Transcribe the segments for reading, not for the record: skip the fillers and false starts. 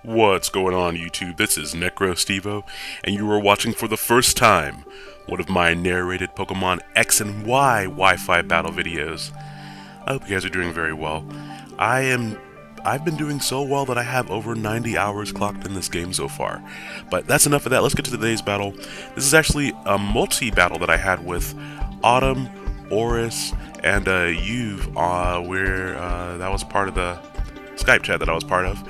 What's going on YouTube? This is Necrostevo, and you are watching for the first time one of my narrated Pokemon X and Y Wi-Fi battle videos. I hope you guys are doing very well. I've been doing so well that I have over 90 hours clocked in this game so far. But that's enough of that. Let's get to today's battle. This is actually a multi-battle that I had with Autumn, Oris, and Yuve, where that was part of the Skype chat that I was part of.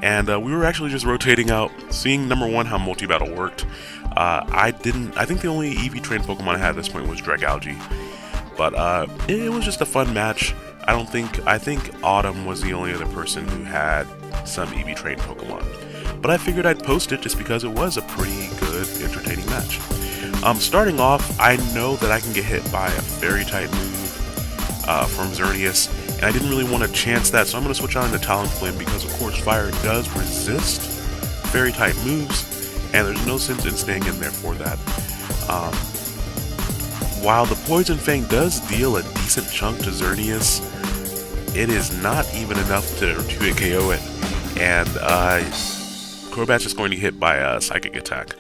And we were actually just rotating out, seeing number one how multi-battle worked. I think the only EV trained Pokemon I had at this point was Dragalge. But it was just a fun match. I think Autumn was the only other person who had some EV trained Pokemon. But I figured I'd post it just because it was a pretty good, entertaining match. Starting off, I know that I can get hit by a fairy type move from Xerneas. And I didn't really want to chance that, so I'm going to switch on into Talonflame because, of course, Fire does resist Fairy-type moves, and there's no sense in staying in there for that. While the Poison Fang does deal a decent chunk to Xerneas, it is not even enough to KO it, and Crobat's just going to get hit by a Psychic Attack,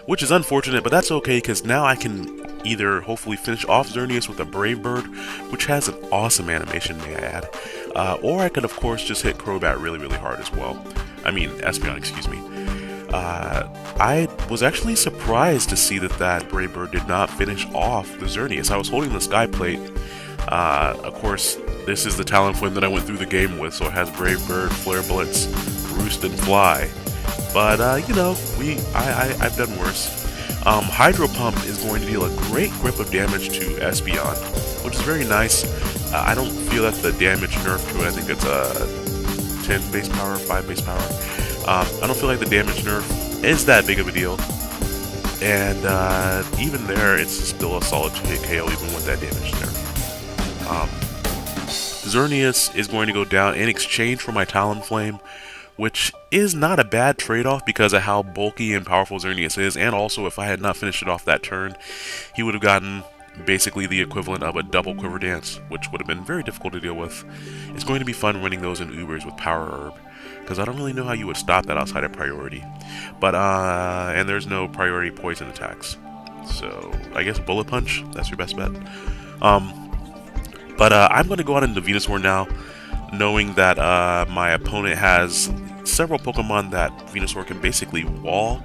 which is unfortunate, but that's okay, because now I can either hopefully finish off Xerneas with a Brave Bird, which has an awesome animation, may I add, or I could of course just hit Crobat really hard as well. I mean, Espeon, excuse me. I was actually surprised to see that Brave Bird did not finish off the Xerneas. I was holding the Sky Plate. Of course, this is the Talonflame that I went through the game with, so it has Brave Bird, Flare Blitz, Roost, and Fly. But, you know, I've done worse. Hydro Pump is going to deal a great grip of damage to Espeon, which is very nice. I don't feel that the damage nerf to it, I think it's a 10 base power, 5 base power. I don't feel like the damage nerf is that big of a deal. And even there, it's still a solid 2-hit KO even with that damage nerf. Xerneas is going to go down in exchange for my Talonflame, which is not a bad trade-off because of how bulky and powerful Xerneas is, and also if I had not finished it off that turn, he would have gotten basically the equivalent of a double Quiver Dance, which would have been very difficult to deal with. It's going to be fun running those in Ubers with Power Herb, because I don't really know how you would stop that outside of priority. But, and there's no priority poison attacks. So, I guess Bullet Punch, that's your best bet. But I'm going to go out into Venusaur now, knowing that my opponent has several Pokemon that Venusaur can basically wall.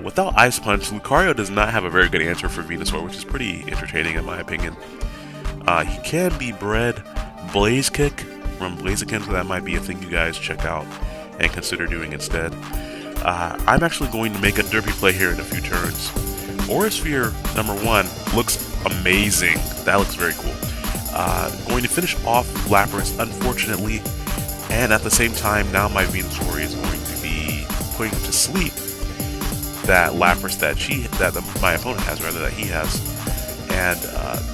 Without Ice Punch, Lucario does not have a very good answer for Venusaur, which is pretty entertaining in my opinion. He can be bred Blaze Kick from Blaziken, so that might be a thing you guys check out and consider doing instead. I'm actually going to make a derpy play here in a few turns. Orisphere number 1 looks amazing. That looks very cool. Going to finish off Lapras, unfortunately, and at the same time, now my Venusaur is going to be putting to sleep that Lapras that my opponent has, rather, that he has. And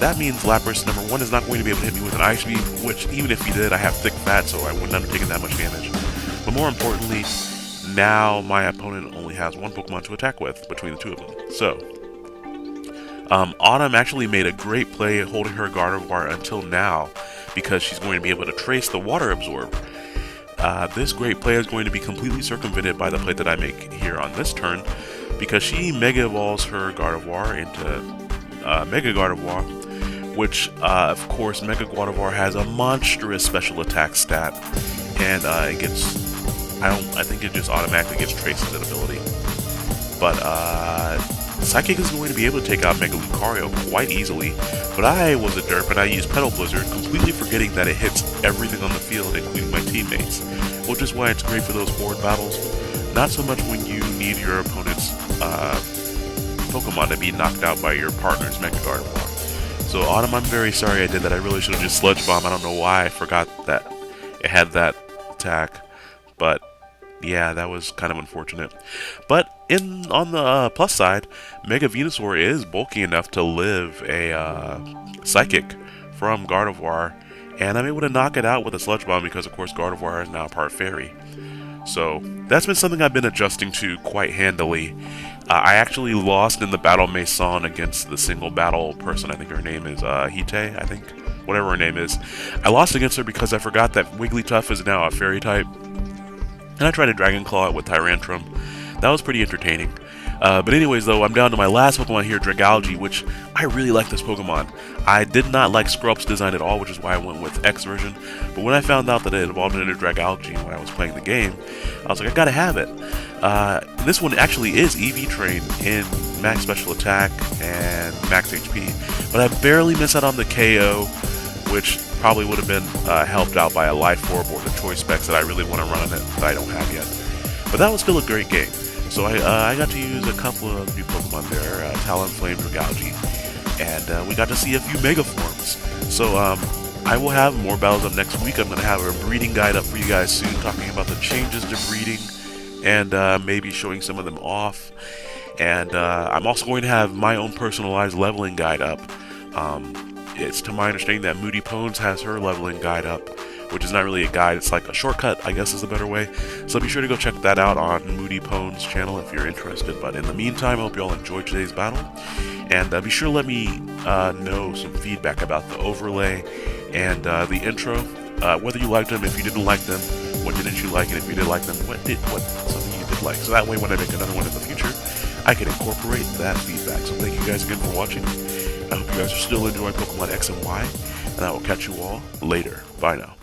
that means Lapras number 1 is not going to be able to hit me with an Ice Beam, which even if he did, I have thick fat, so I wouldn't have taken that much damage. But more importantly, now my opponent only has one Pokemon to attack with between the two of them. So, Autumn actually made a great play holding her Gardevoir until now, because she's going to be able to trace the Water Absorb. This great play is going to be completely circumvented by the play that I make here on this turn, because she Mega Evolves her Gardevoir into Mega Gardevoir, which, of course, Mega Gardevoir has a monstrous special attack stat, and it gets, I think it just automatically gets Trace's ability. But, Psychic is going to be able to take out Mega Lucario quite easily, but I was a derp and I used Petal Blizzard, completely forgetting that it hits everything on the field, including my teammates, which is why it's great for those horde battles, not so much when you need your opponent's Pokemon to be knocked out by your partner's Mega Gardevoir. So Autumn, I'm very sorry I did that. I really should have just Sludge Bomb. I don't know why I forgot that it had that attack, but yeah, that was kind of unfortunate. But on the plus side, MegaVenusaur is bulky enough to live a Psychic from Gardevoir, and I'm able to knock it out with a Sludge Bomb because, of course, Gardevoir is now part Fairy. So that's been something I've been adjusting to quite handily. I actually lost in the Battle Maison against the single battle person. I think her name is Hite, I think. Whatever her name is. I lost against her because I forgot that Wigglytuff is now a Fairy type. And I tried to Dragon Claw it with Tyrantrum. That was pretty entertaining. But anyways, though, I'm down to my last Pokemon here, Dragalge, which I really like this Pokemon. I did not like Scrub's design at all, which is why I went with X version. But when I found out that it evolved into Dragalge when I was playing the game, I was like, I gotta have it. This one actually is EV trained in max special attack and max HP, but I barely miss out on the KO, which probably would have been helped out by a Life Orb or the choice specs that I really want to run on it that I don't have yet. But that was still a great game. So I got to use a couple of new Pokemon there, Talonflame, Dragalge, and we got to see a few Mega Forms. So I will have more battles up next week. I'm going to have a breeding guide up for you guys soon, talking about the changes to breeding, and maybe showing some of them off. And I'm also going to have my own personalized leveling guide up. It's to my understanding that Moody Pones has her leveling guide up, which is not really a guide, it's like a shortcut, I guess is a better way. So be sure to go check that out on Moody Pones' channel if you're interested. But in the meantime, I hope you all enjoyed today's battle. And be sure to let me know some feedback about the overlay and the intro. Whether you liked them, if you didn't like them, what didn't you like, and if you did like them, what something you did like. So that way when I make another one in the future, I can incorporate that feedback. So thank you guys again for watching. I hope you guys are still enjoying Pokemon X and Y, and I will catch you all later. Bye now.